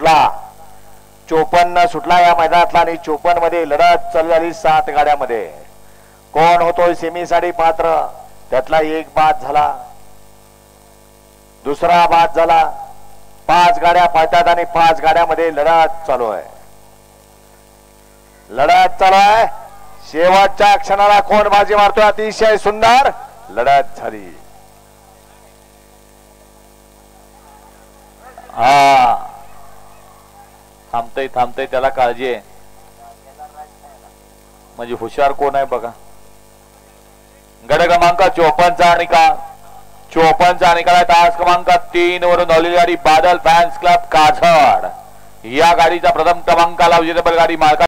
सुटला 54 सुटला या मैदानातला आणि 54 मध्ये लढत चालू झाली 7 गाड्यामध्ये. कोण होतोय सेमीसाठी पात्र त्यातला एक बाद झाला, दुसरा बाद झाला. 5 गाड्या पळतात आणि 5 गाड्यामध्ये लढत चालू आहे. लढत चालू आहे. शेवटच्या क्षणाला कोण बाजी मारतोय. अतिशय सुंदर लढत झाली. हा थांबतय त्याला काळजी आहे. म्हणजे हुशार कोण आहे बघा. गड क्रमांक 54चा निकाल 54चा निकाल आहे. तास क्रमांक 3 वरून धावलेली गाडी बादल फॅन्स क्लब काजड या गाडीचा प्रथम क्रमांकाला विजेतेपद गाडी मालका